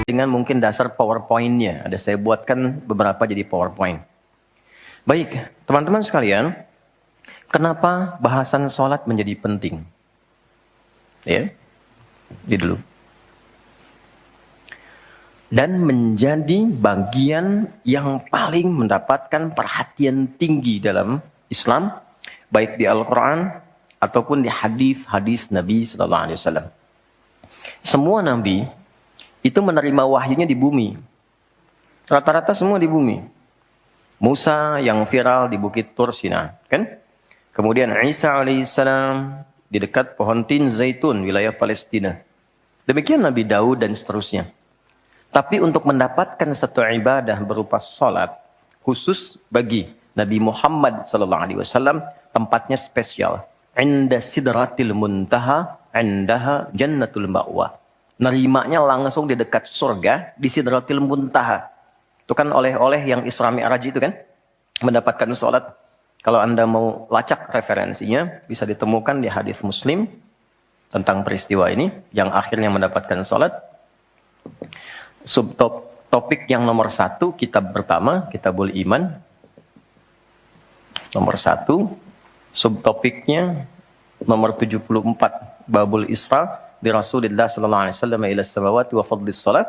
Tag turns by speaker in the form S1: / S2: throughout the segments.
S1: dengan mungkin dasar PowerPoint-nya. Ada saya buatkan beberapa jadi PowerPoint. Baik, teman-teman sekalian, kenapa bahasan sholat menjadi penting? Ya, ini dulu. Dan menjadi bagian yang paling mendapatkan perhatian tinggi dalam Islam, baik di Al-Quran ataupun di hadis-hadis Nabi Sallallahu Alaihi Wasallam. Semua Nabi itu menerima wahyunya di bumi. Rata-rata semua di bumi. Musa yang viral di Bukit Tur Sina, kan? Kemudian Isa alaihissalam di dekat pohon tin zaitun wilayah Palestina. Demikian Nabi Daud dan seterusnya. Tapi untuk mendapatkan satu ibadah berupa salat khusus bagi Nabi Muhammad sallallahu alaihi wasallam, tempatnya spesial. Inda sidratil muntaha, indaha jannatul ma'wa. Nerimanya langsung di dekat surga di sidratil muntaha. Itu kan oleh-oleh yang Isra Mi'raj itu kan, mendapatkan salat. Kalau Anda mau lacak referensinya, bisa ditemukan di hadis Muslim tentang peristiwa ini yang akhirnya mendapatkan salat. Subtopik yang nomor 1, kitab pertama, Kitabul Iman. Nomor 1, subtopiknya nomor 74, Babul Isra di Rasulullah sallallahu alaihi wasallam ila samawati wa fadlis salat.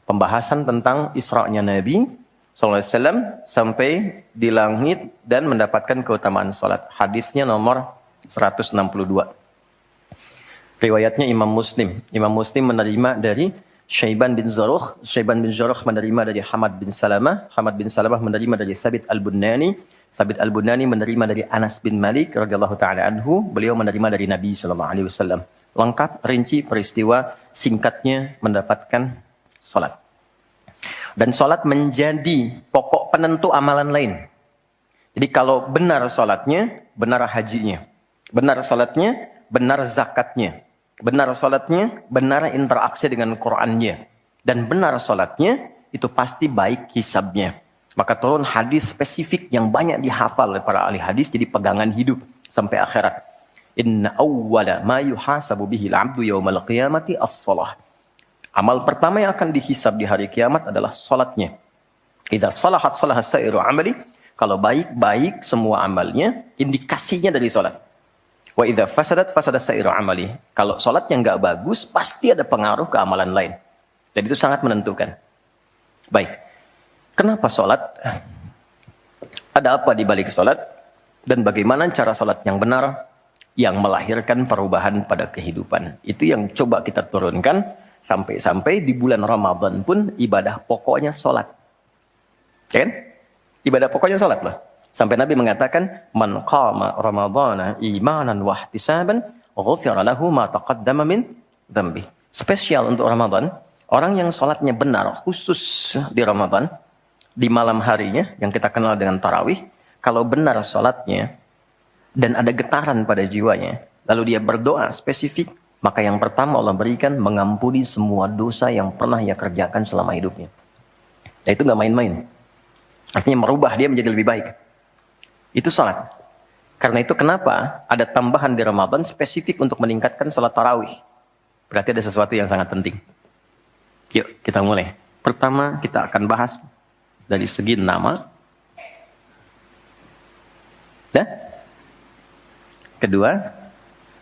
S1: Pembahasan tentang Isra-nya Nabi sallallahu alaihi wasallam sampai di langit dan mendapatkan keutamaan salat. Hadisnya nomor 162. Riwayatnya Imam Muslim. Imam Muslim menerima dari Syaiban bin Zarukh. Syaiban bin Zarukh menerima dari Hamad bin Salamah. Hamad bin Salamah menerima dari Thabit al-Bunani. Thabit al-Bunani menerima dari Anas bin Malik radhiyallahu taala anhu. Beliau menerima dari Nabi sallallahu alaihi wasallam. Lengkap rinci peristiwa singkatnya mendapatkan salat. Dan salat menjadi pokok penentu amalan lain. Jadi kalau benar salatnya, benar hajinya. Benar salatnya, benar zakatnya. Benar salatnya, benar interaksi dengan Qur'annya. Dan benar salatnya, itu pasti baik hisabnya. Maka turun hadis spesifik yang banyak dihafal oleh para ahli hadis, jadi pegangan hidup sampai akhirat. Inna awwala ma yuhasabu bihil abdu yawmal qiyamati as-salah. Amal pertama yang akan dihisab di hari kiamat adalah salatnya. Idza salahat salaha sa'iru amali. Kalau baik-baik semua amalnya, indikasinya dari salat. Wa idza fasadat fasada sa'iru amali. Kalau salatnya enggak bagus, pasti ada pengaruh ke amalan lain. Dan itu sangat menentukan. Baik. Kenapa salat? Ada apa di balik salat? Dan bagaimana cara salat yang benar yang melahirkan perubahan pada kehidupan? Itu yang coba kita turunkan sampai-sampai di bulan Ramadan pun ibadah pokoknya salat. Ya kan? Ibadah pokoknya salat loh. Sampai Nabi mengatakan, "Man qama Ramadhana imanan wa ihtisaban, ghufira lahu ma taqaddama min dzambi." Spesial untuk Ramadan, orang yang salatnya benar khusus di Ramadan, di malam harinya yang kita kenal dengan tarawih, kalau benar salatnya dan ada getaran pada jiwanya, lalu dia berdoa spesifik, maka yang pertama Allah berikan mengampuni semua dosa yang pernah ia kerjakan selama hidupnya. Nah, itu nggak main-main. Artinya merubah dia menjadi lebih baik. Itu salat. Karena itu kenapa ada tambahan di Ramadan spesifik untuk meningkatkan salat tarawih. Berarti ada sesuatu yang sangat penting. Yuk kita mulai. Pertama kita akan bahas dari segi nama. Ya. Kedua,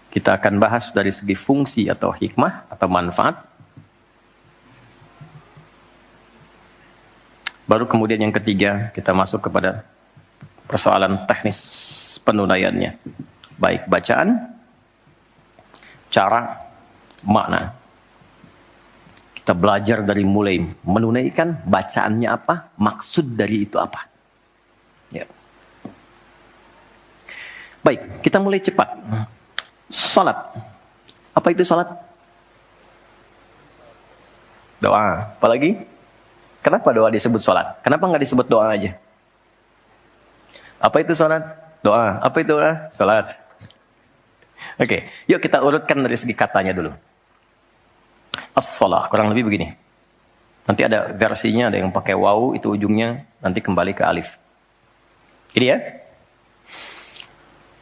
S1: kita akan bahas dari segi fungsi atau hikmah atau manfaat. Baru kemudian yang ketiga kita masuk kepada persoalan teknis penunaiannya. Baik bacaan, cara, makna. Kita belajar dari mulai menunaikan, bacaannya apa, maksud dari itu apa. Ya. Baik, kita mulai cepat. Salat. Apa itu salat? Doa. Apalagi? Kenapa doa disebut salat? Kenapa nggak disebut doa aja? Apa itu salat? Doa. Apa itu doa? Salat. Oke, yuk kita urutkan dari segi katanya dulu. As-salah, kurang lebih begini. Nanti ada versinya, ada yang pakai waw, itu ujungnya nanti kembali ke alif. Ini ya.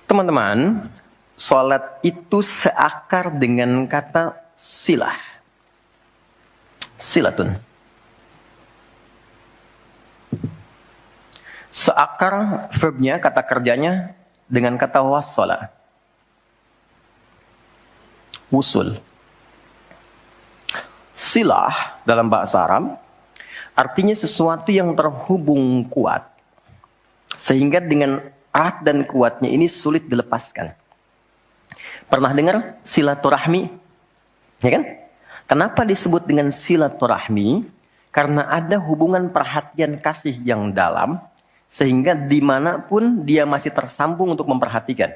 S1: Teman-teman, salat itu seakar dengan kata silah. Silatun. Seakar verbnya, kata kerjanya dengan kata wassala. Wusul. Silah dalam bahasa Arab artinya sesuatu yang terhubung kuat. Sehingga dengan erat dan kuatnya ini sulit dilepaskan. Pernah dengar silaturahmi? Ya kan? Kenapa disebut dengan silaturahmi? Karena ada hubungan perhatian kasih yang dalam, sehingga dimanapun dia masih tersambung untuk memperhatikan.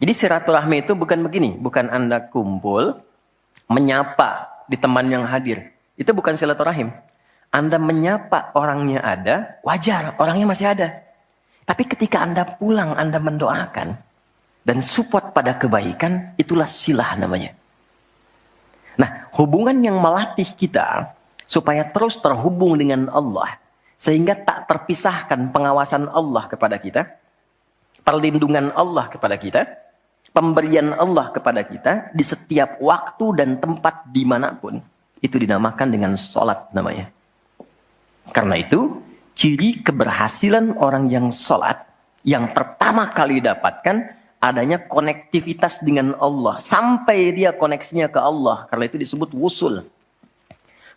S1: Jadi silaturahmi itu bukan begini, bukan Anda kumpul, menyapa di teman yang hadir. Itu bukan silaturahim. Anda menyapa orangnya ada, wajar, orangnya masih ada. Tapi ketika Anda pulang, Anda mendoakan, dan support pada kebaikan, itulah silah namanya. Nah, hubungan yang melatih kita, supaya terus terhubung dengan Allah, sehingga tak terpisahkan pengawasan Allah kepada kita, perlindungan Allah kepada kita, pemberian Allah kepada kita di setiap waktu dan tempat dimanapun. Itu dinamakan dengan sholat namanya. Karena itu, ciri keberhasilan orang yang sholat, yang pertama kali dapatkan, adanya konektivitas dengan Allah. Sampai dia koneksinya ke Allah. Karena itu disebut wusul.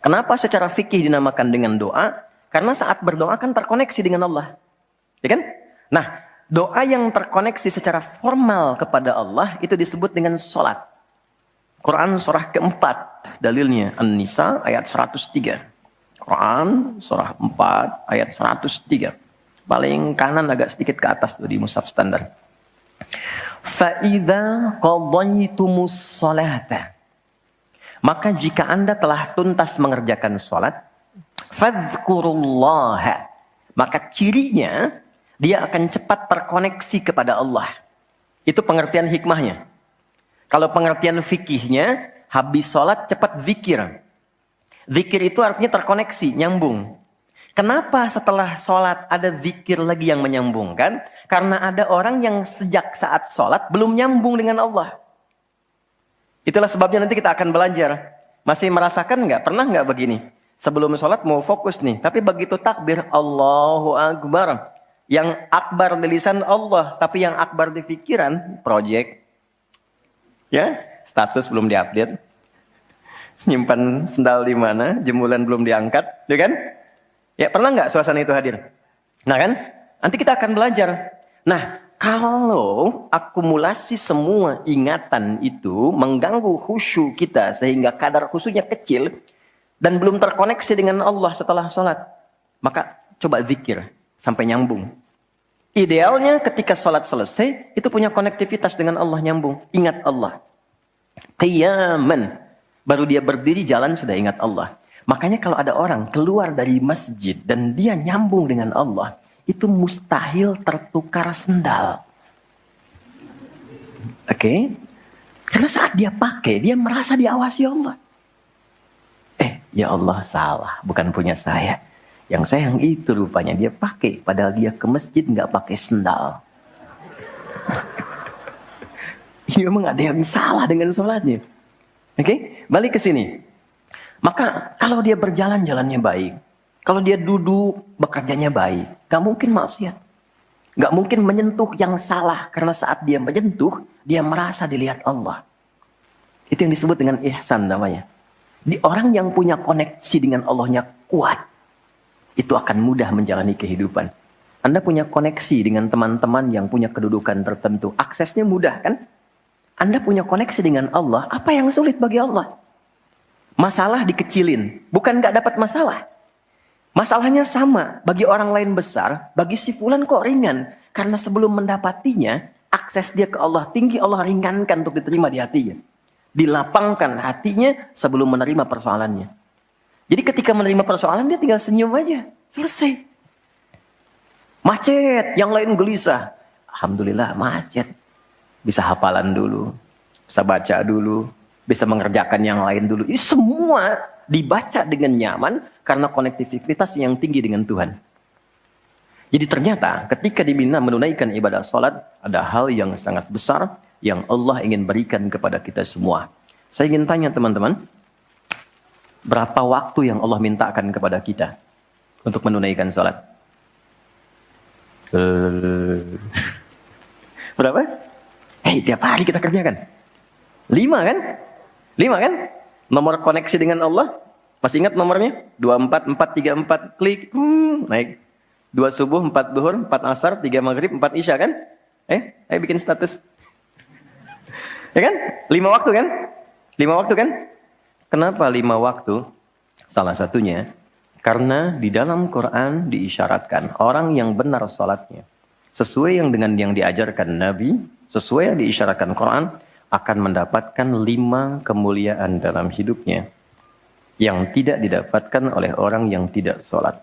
S1: Kenapa secara fikih dinamakan dengan doa? Karena saat berdoa kan terkoneksi dengan Allah. Ya kan? Nah, doa yang terkoneksi secara formal kepada Allah itu disebut dengan sholat. Quran surah keempat, dalilnya An-Nisa ayat 103. Quran surah 4 ayat 103. Paling kanan agak sedikit ke atas tuh di mushaf standar. فَإِذَا قَضَيْتُمُ الصَّلَاةَ Maka jika Anda telah tuntas mengerjakan sholat, fadhkurullaha, maka cirinya dia akan cepat terkoneksi kepada Allah. Itu pengertian hikmahnya. Kalau pengertian fikihnya, habis sholat cepat zikir. Zikir itu artinya terkoneksi, nyambung. Kenapa setelah sholat ada zikir lagi yang menyambungkan? Karena ada orang yang sejak saat sholat belum nyambung dengan Allah. Itulah sebabnya nanti kita akan belajar. Masih merasakan nggak? Pernah nggak begini? Sebelum sholat mau fokus nih. Tapi begitu takbir, Allahu Akbar. Yang akbar di lisan Allah. Tapi yang akbar di pikiran, project. Ya, status belum diupdate. Nyimpan sendal di mana, jemuran belum diangkat. Ya kan? Ya, pernah nggak suasana itu hadir? Nah kan? Nanti kita akan belajar. Nah, kalau akumulasi semua ingatan itu mengganggu khusyuk kita sehingga kadar khusyuknya kecil dan belum terkoneksi dengan Allah setelah sholat, maka coba zikir sampai nyambung. Idealnya ketika sholat selesai itu punya konektivitas dengan Allah, nyambung, ingat Allah. Qiyaman, baru dia berdiri jalan sudah ingat Allah. Makanya kalau ada orang keluar dari masjid dan dia nyambung dengan Allah, itu mustahil tertukar sendal. Oke? Karena saat dia pakai, dia merasa diawasi Allah. Ya Allah salah, bukan punya saya. Yang saya yang itu rupanya dia pakai, padahal dia ke masjid nggak pakai sendal. Ini memang ada yang salah dengan sholatnya. Oke? Balik ke sini. Maka kalau dia berjalan jalannya baik, kalau dia duduk bekerjanya baik, gak mungkin maksiat. Gak mungkin menyentuh yang salah. Karena saat dia menyentuh, dia merasa dilihat Allah. Itu yang disebut dengan ihsan namanya. Di orang yang punya koneksi dengan Allahnya kuat, itu akan mudah menjalani kehidupan. Anda punya koneksi dengan teman-teman yang punya kedudukan tertentu. Aksesnya mudah kan? Anda punya koneksi dengan Allah, apa yang sulit bagi Allah? Masalah dikecilin. Bukan gak dapat masalah. Masalahnya sama, bagi orang lain besar, bagi si fulan kok ringan. Karena sebelum mendapatinya, akses dia ke Allah tinggi, Allah ringankan untuk diterima di hatinya. Dilapangkan hatinya sebelum menerima persoalannya. Jadi ketika menerima persoalan, dia tinggal senyum aja. Selesai. Macet, yang lain gelisah. Alhamdulillah macet. Bisa hafalan dulu, bisa baca dulu, bisa mengerjakan yang lain dulu. Ini semua dibaca dengan nyaman karena konektivitas yang tinggi dengan Tuhan. Jadi ternyata ketika diminta menunaikan ibadah salat, ada hal yang sangat besar yang Allah ingin berikan kepada kita semua. Saya ingin tanya teman-teman, berapa waktu yang Allah mintakan kepada kita untuk menunaikan salat? Berapa? Tiap hari kita kerjakan. 5 kan? 5 kan? Nomor koneksi dengan Allah. Masih ingat nomornya? 24434 klik. Naik. 2 subuh, 4 duhur, 4 asar, 3 maghrib, 4 isya kan? Ayo bikin status. Ya kan? 5 waktu kan? 5 waktu kan? Kenapa 5 waktu? Salah satunya, karena di dalam Quran diisyaratkan orang yang benar salatnya, sesuai dengan yang diajarkan Nabi, sesuai yang diisyaratkan Quran, akan mendapatkan 5 kemuliaan dalam hidupnya yang tidak didapatkan oleh orang yang tidak sholat.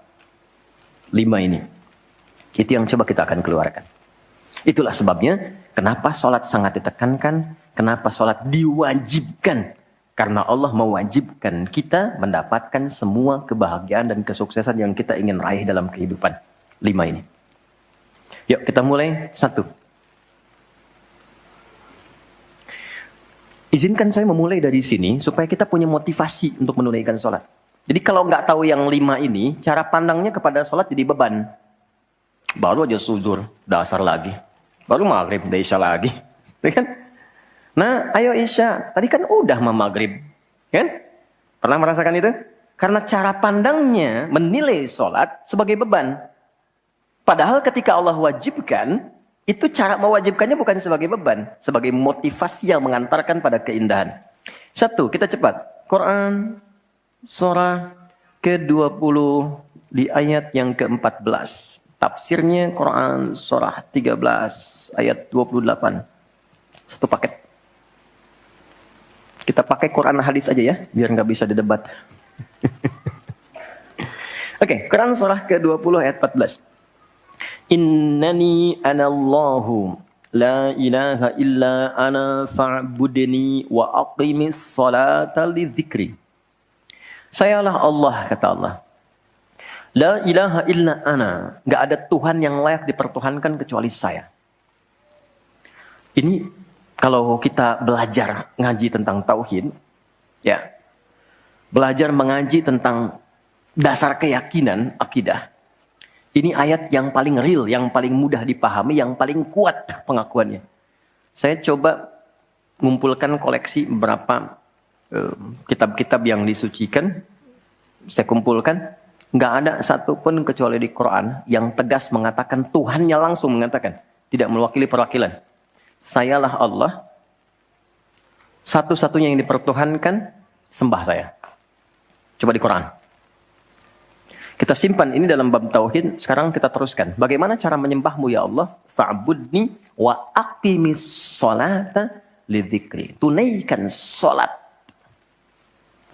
S1: 5 ini. Itu yang coba kita akan keluarkan. Itulah sebabnya kenapa sholat sangat ditekankan, kenapa sholat diwajibkan. Karena Allah mewajibkan kita mendapatkan semua kebahagiaan dan kesuksesan yang kita ingin raih dalam kehidupan. 5 ini. Yuk kita mulai. 1. Izinkan saya memulai dari sini supaya kita punya motivasi untuk menunaikan sholat. Jadi kalau nggak tahu yang 5 ini, cara pandangnya kepada sholat jadi beban. Baru aja zuhur, dasar lagi. Baru maghrib, udah isya lagi. Ya kan? Nah, ayo isya. Tadi kan udah maghrib. Kan? Pernah merasakan itu? Karena cara pandangnya menilai sholat sebagai beban. Padahal ketika Allah wajibkan, itu cara mewajibkannya bukan sebagai beban, sebagai motivasi yang mengantarkan pada keindahan. 1, kita cepat. Quran surah ke-20 di ayat yang ke-14. Tafsirnya Quran surah 13 ayat 28. 1 paket. Kita pakai Quran hadis aja ya, biar nggak bisa didebat. Oke, Quran surah ke-20 ayat 14. Innani anallahu la ilaha illa ana fa'budni wa aqimis salata li dzikri. Sayalah Allah, kata Allah. La ilaha illa ana. Gak ada Tuhan yang layak dipertuhankan kecuali saya. Ini kalau kita belajar ngaji tentang tauhid, ya, belajar mengaji tentang dasar keyakinan, akidah. Ini ayat yang paling real, yang paling mudah dipahami, yang paling kuat pengakuannya. Saya coba mengumpulkan koleksi beberapa kitab-kitab yang disucikan. Saya kumpulkan. Nggak ada satupun kecuali di Quran yang tegas mengatakan, Tuhannya langsung mengatakan. Tidak mewakili perwakilan. Sayalah Allah. Satu-satunya yang dipertuhankan, sembah saya. Coba di Quran. Kita simpan ini dalam bab tauhid. Sekarang kita teruskan. Bagaimana cara menyembahmu ya Allah? Fa'budni wa aqimis sholata lidzikri. Tunaikan sholat.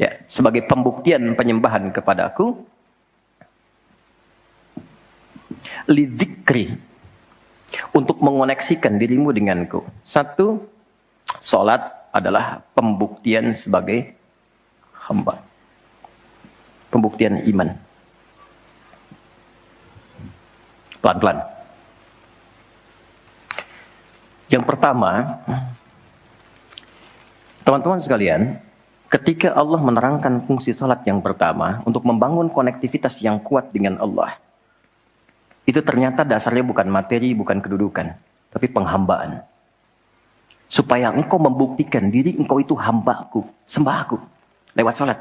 S1: Ya, sebagai pembuktian penyembahan kepadaku. Lidzikri. Untuk mengoneksikan dirimu denganku. 1. Sholat adalah pembuktian sebagai hamba. Pembuktian iman. Pelan-pelan. Yang pertama, teman-teman sekalian, ketika Allah menerangkan fungsi salat yang pertama untuk membangun konektivitas yang kuat dengan Allah, itu ternyata dasarnya bukan materi, bukan kedudukan, tapi penghambaan. Supaya engkau membuktikan diri engkau itu hambaku, sembahku, lewat salat.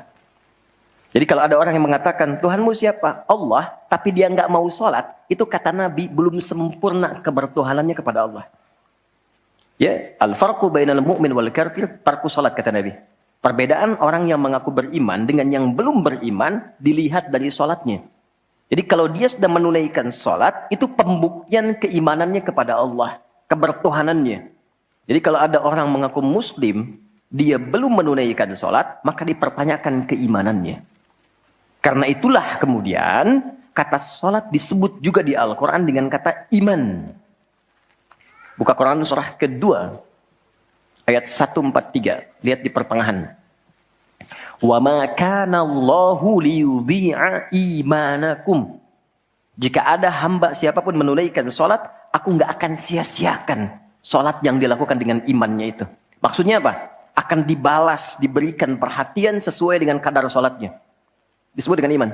S1: Jadi kalau ada orang yang mengatakan, Tuhanmu siapa? Allah, tapi dia nggak mau sholat, itu kata Nabi, belum sempurna kebertuhanannya kepada Allah. Ya, al-farqu bainal mu'min wal kafir, tarku sholat, kata Nabi. Perbedaan orang yang mengaku beriman dengan yang belum beriman, dilihat dari sholatnya. Jadi kalau dia sudah menunaikan sholat, itu pembuktian keimanannya kepada Allah, kebertuhanannya. Jadi kalau ada orang mengaku muslim, dia belum menunaikan sholat, maka dipertanyakan keimanannya. Karena itulah kemudian kata sholat disebut juga di Al-Quran dengan kata iman. Buka Quran surah kedua ayat 143. Lihat di pertengahan. Wa ma kana Allahu liyudhi'a imanakum. Jika ada hamba siapapun menunaikan sholat, aku nggak akan sia-siakan sholat yang dilakukan dengan imannya itu. Maksudnya apa? Akan dibalas, diberikan perhatian sesuai dengan kadar sholatnya. Disebut dengan iman.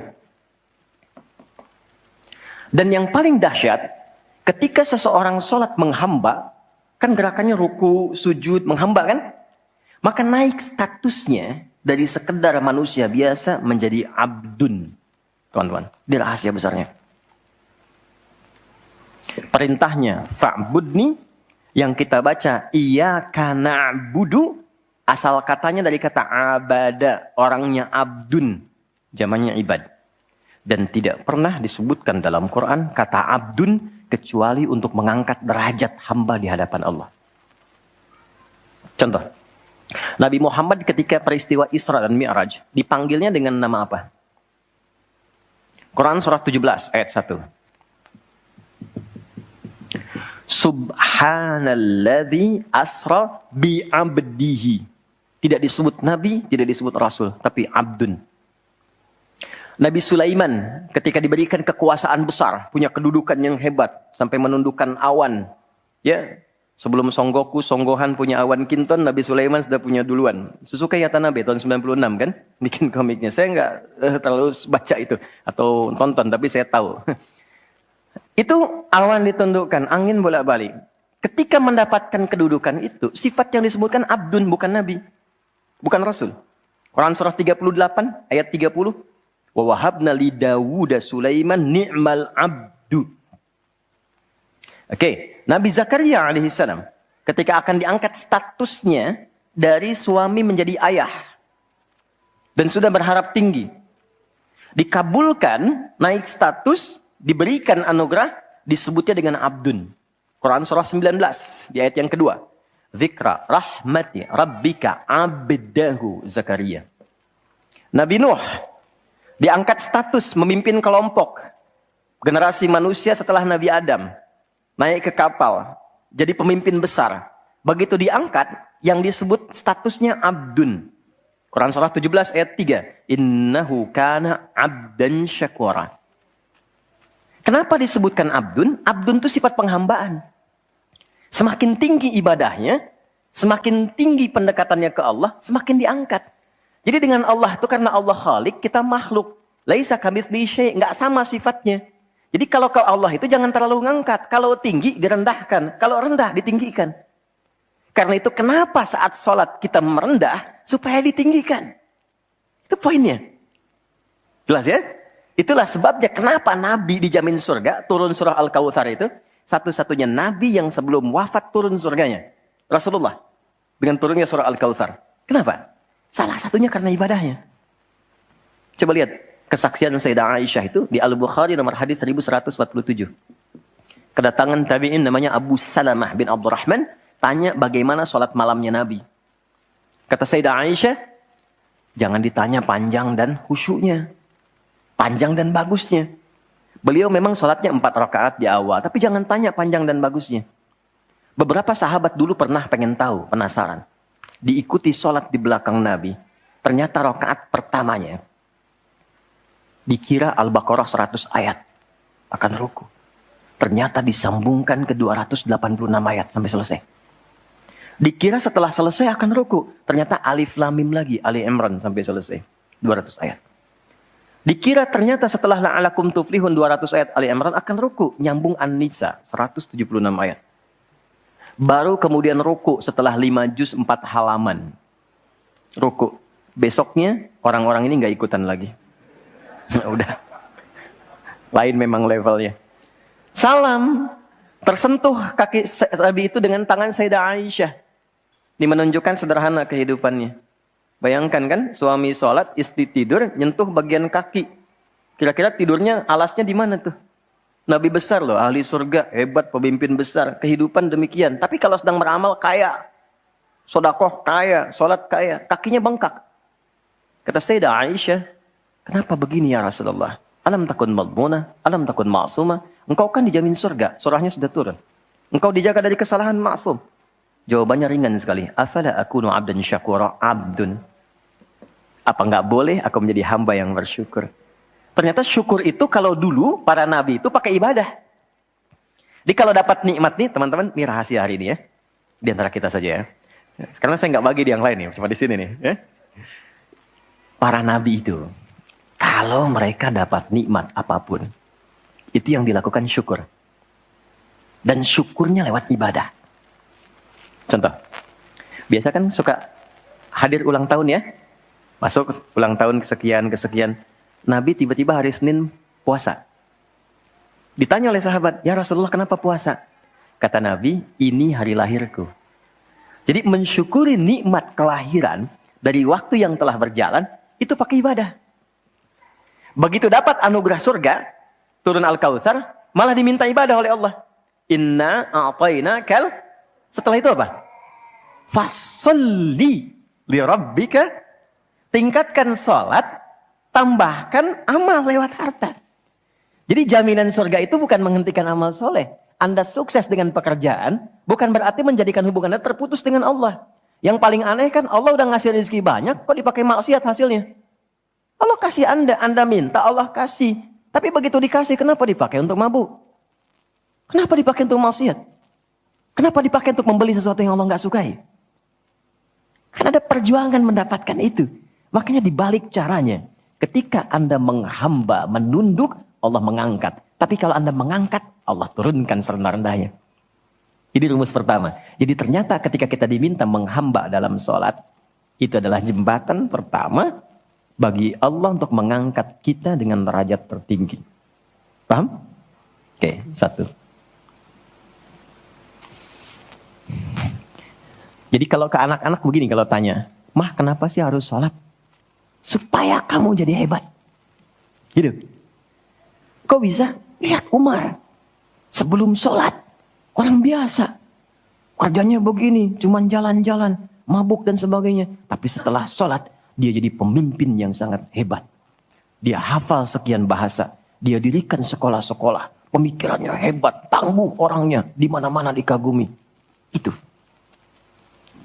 S1: Dan yang paling dahsyat, Ketika seseorang sholat menghamba, kan gerakannya ruku, sujud, menghamba kan? Maka naik statusnya dari sekedar manusia biasa menjadi abdun. Teman-teman, ini rahasia besarnya. Perintahnya fa'budni, yang kita baca iyyaka na'budu, asal katanya dari kata abada, orangnya abdun, zamannya ibad. Dan tidak pernah disebutkan dalam Quran kata abdun kecuali untuk mengangkat derajat hamba di hadapan Allah. Contoh, Nabi Muhammad ketika peristiwa Isra dan Mi'raj dipanggilnya dengan nama apa? Quran surah 17 ayat 1. Subhanalladzi asra bi'abdihi. Tidak disebut nabi, tidak disebut rasul, tapi abdun. Nabi Sulaiman ketika diberikan kekuasaan besar, punya kedudukan yang hebat sampai menundukkan awan. Ya, sebelum Songgohan punya awan kinton, Nabi Sulaiman sudah punya duluan. Suzuki Yatanabe tahun 96 kan, bikin komiknya. Saya nggak terlalu baca itu atau tonton, tapi saya tahu. Itu awan ditundukkan, angin bolak-balik. Ketika mendapatkan kedudukan itu, sifat yang disebutkan abdun, bukan nabi, bukan rasul. Quran surah 38 ayat 30. Wa wahabna li Dawuda Sulaiman ni'mal abdu. Oke, Nabi Zakaria alaihissalam ketika akan diangkat statusnya dari suami menjadi ayah dan sudah berharap tinggi, dikabulkan, naik status, diberikan anugerah, disebutnya dengan abdun. Quran surah 19 di ayat yang kedua. Zikra rahmati rabbika abdahu Zakaria. Nabi Nuh diangkat status memimpin kelompok generasi manusia setelah Nabi Adam. Naik ke kapal, jadi pemimpin besar. Begitu diangkat, yang disebut statusnya abdun. Quran surah 17 ayat 3. Innahu kana abdan syakura. Kenapa disebutkan abdun? Abdun itu sifat penghambaan. Semakin tinggi ibadahnya, semakin tinggi pendekatannya ke Allah, semakin diangkat. Jadi dengan Allah itu karena Allah Khalik, kita makhluk. Laisa kamitslihi syai', enggak sama sifatnya. Jadi kalau ke Allah itu jangan terlalu ngangkat. Kalau tinggi direndahkan, kalau rendah ditinggikan. Karena itu kenapa saat sholat kita merendah supaya ditinggikan. Itu poinnya. Jelas ya? Itulah sebabnya kenapa Nabi dijamin surga, turun surah Al-Kautsar itu, satu-satunya Nabi yang sebelum wafat turun surganya. Rasulullah. Dengan turunnya surah Al-Kautsar. Kenapa? Salah satunya karena ibadahnya. Coba lihat kesaksian Sayyidah Aisyah itu di Al-Bukhari nomor hadis 1147. Kedatangan tabi'in namanya Abu Salamah bin Abdurrahman, tanya bagaimana sholat malamnya Nabi. Kata Sayyidah Aisyah, jangan ditanya panjang dan khusyuknya. Panjang dan bagusnya. Beliau memang sholatnya 4 rakaat di awal, tapi jangan tanya panjang dan bagusnya. Beberapa sahabat dulu pernah pengen tahu, penasaran. Diikuti sholat di belakang Nabi. Ternyata rakaat pertamanya dikira Al-Baqarah 100 ayat akan ruku. Ternyata disambungkan ke 286 ayat sampai selesai. Dikira setelah selesai akan ruku. Ternyata Alif Lam Mim lagi, Ali Imran sampai selesai. 200 ayat. Dikira ternyata setelah la'alakum tuflihun 200 ayat Ali Imran akan ruku. Nyambung An-Nisa 176 ayat. Baru kemudian ruku setelah 5 juz 4 halaman. Ruku. Besoknya orang-orang ini nggak ikutan lagi. Udah. Lain memang levelnya. Salam. Tersentuh kaki Nabi itu dengan tangan Sayyidah Aisyah. Ini menunjukkan sederhana kehidupannya. Bayangkan kan, suami sholat, istri tidur, nyentuh bagian kaki. Kira-kira tidurnya, alasnya di mana tuh? Nabi besar loh, ahli surga, hebat, pemimpin besar. Kehidupan demikian. Tapi kalau sedang beramal, kaya. Sodakoh, kaya. Sholat, kaya. Kakinya bengkak. Kata Sayyidah Aisyah, kenapa begini ya Rasulullah? Alam takun madmunah, alam takun ma'sumah. Engkau kan dijamin surga, surahnya sudah turun. Engkau dijaga dari kesalahan maksum. Jawabannya ringan sekali. Afala akunu abdan syakura, abdun. Apa enggak boleh aku menjadi hamba yang bersyukur? Ternyata syukur itu kalau dulu para nabi itu pakai ibadah. Jadi kalau dapat nikmat nih teman-teman, ini rahasia hari ini ya. Di antara kita saja ya. Karena saya nggak bagi di yang lain nih, cuma di sini nih. Ya. Para nabi itu, kalau mereka dapat nikmat apapun, itu yang dilakukan syukur. dan syukurnya lewat ibadah. Contoh, biasa kan suka hadir ulang tahun ya, masuk ulang tahun kesekian. Nabi tiba-tiba hari Senin puasa. Ditanya oleh sahabat, ya Rasulullah kenapa puasa? Kata Nabi, ini hari lahirku. Jadi mensyukuri nikmat kelahiran dari waktu yang telah berjalan, itu pakai ibadah. Begitu dapat anugerah surga, turun Al-Kautsar, malah diminta ibadah oleh Allah. Inna a'tainakal. Setelah itu apa? Fasolli li rabbika. Tingkatkan sholat, tambahkan amal lewat harta. Jadi jaminan surga itu bukan menghentikan amal soleh. Anda sukses dengan pekerjaan, bukan berarti menjadikan hubungan Anda terputus dengan Allah. Yang paling aneh kan Allah udah ngasih rezeki banyak, kok dipakai maksiat hasilnya? Allah kasih Anda minta, Allah kasih. Tapi begitu dikasih, kenapa dipakai untuk mabuk? Kenapa dipakai untuk maksiat? Kenapa dipakai untuk membeli sesuatu yang Allah nggak sukai? Kan ada perjuangan mendapatkan itu. Makanya dibalik caranya, ketika Anda menghamba, menunduk, Allah mengangkat. Tapi kalau Anda mengangkat, Allah turunkan serendah-rendahnya. Ini rumus pertama. Jadi ternyata ketika kita diminta menghamba dalam sholat, itu adalah jembatan pertama bagi Allah untuk mengangkat kita dengan derajat tertinggi. Paham? Oke, satu. Jadi kalau ke anak-anak begini kalau tanya, Mah kenapa sih harus sholat? Supaya kamu jadi hebat. Gitu. Kok bisa? Lihat Umar. Sebelum sholat, orang biasa. Kerjanya begini, cuman jalan-jalan, mabuk dan sebagainya. Tapi setelah sholat, dia jadi pemimpin yang sangat hebat. Dia hafal sekian bahasa. Dia dirikan sekolah-sekolah. Pemikirannya hebat, tangguh orangnya. Di mana-mana dikagumi. Itu.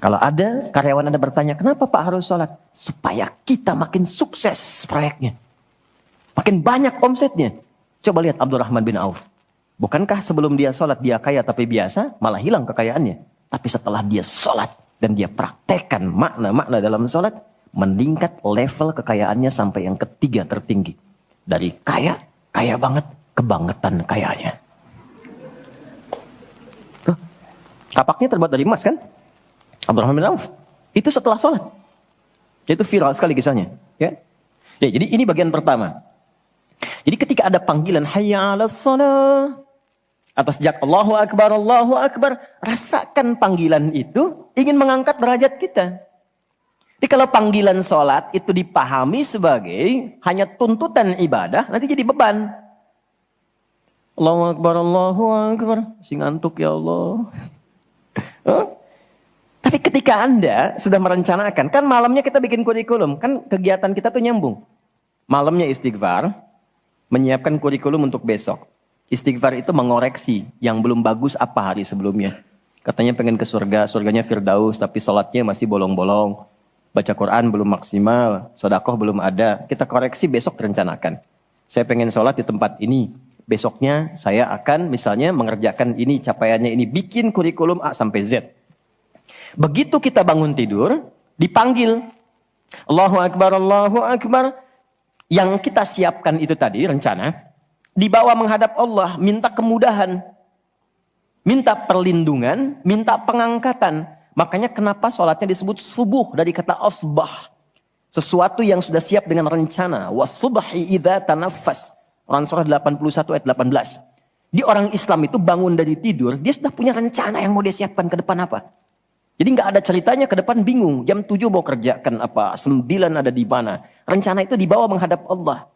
S1: Kalau ada karyawan Anda bertanya, kenapa Pak harus sholat? Supaya kita makin sukses proyeknya. Makin banyak omsetnya. Coba lihat Abdurrahman bin Auf. Bukankah sebelum dia sholat dia kaya tapi biasa, malah hilang kekayaannya. Tapi setelah dia sholat dan dia praktekkan makna-makna dalam sholat, meningkat level kekayaannya sampai yang ketiga tertinggi. Dari kaya banget, kebangetan kayanya. Tuh, kapaknya terbuat dari emas kan? Abdurrahman bin Auf. Itu setelah sholat. Itu viral sekali kisahnya. Ya, jadi ini bagian pertama. Jadi ketika ada panggilan hayya 'alas shalah atau sejak Allahu Akbar, rasakan panggilan itu ingin mengangkat derajat kita. Jadi kalau panggilan sholat itu dipahami sebagai hanya tuntutan ibadah, nanti jadi beban. Allahu Akbar, si ngantuk ya Allah. Tapi ketika Anda sudah merencanakan, kan malamnya kita bikin kurikulum, kan kegiatan kita tuh nyambung. Malamnya istighfar, menyiapkan kurikulum untuk besok. Istighfar itu mengoreksi yang belum bagus apa hari sebelumnya. Katanya pengen ke surga, surganya Firdaus, tapi sholatnya masih bolong-bolong. Baca Quran belum maksimal, sedekah belum ada. Kita koreksi besok direncanakan. Saya pengen sholat di tempat ini. Besoknya saya akan misalnya mengerjakan ini, capaiannya ini. Bikin kurikulum A sampai Z. Begitu kita bangun tidur, dipanggil. Allahu Akbar, Allahu Akbar. Yang kita siapkan itu tadi, rencana. Dibawa menghadap Allah, minta kemudahan. Minta perlindungan, minta pengangkatan. Makanya kenapa sholatnya disebut subuh dari kata asbah. Sesuatu yang sudah siap dengan rencana. Wasubhi idza tanaffas. Quran surah 81 ayat 18. Di orang Islam itu bangun dari tidur, dia sudah punya rencana yang mau dia siapkan ke depan apa. Jadi nggak ada ceritanya ke depan bingung. Jam 7 mau kerjakan apa, 9 ada di mana. Rencana itu dibawa menghadap Allah.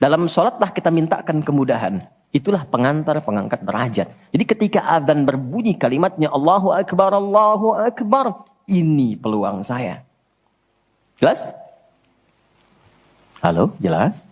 S1: Dalam sholatlah kita mintakan kemudahan. Itulah pengantar, pengangkat derajat. Jadi ketika azan berbunyi kalimatnya Allahu Akbar, Allahu Akbar. Ini peluang saya. Jelas? Halo, jelas?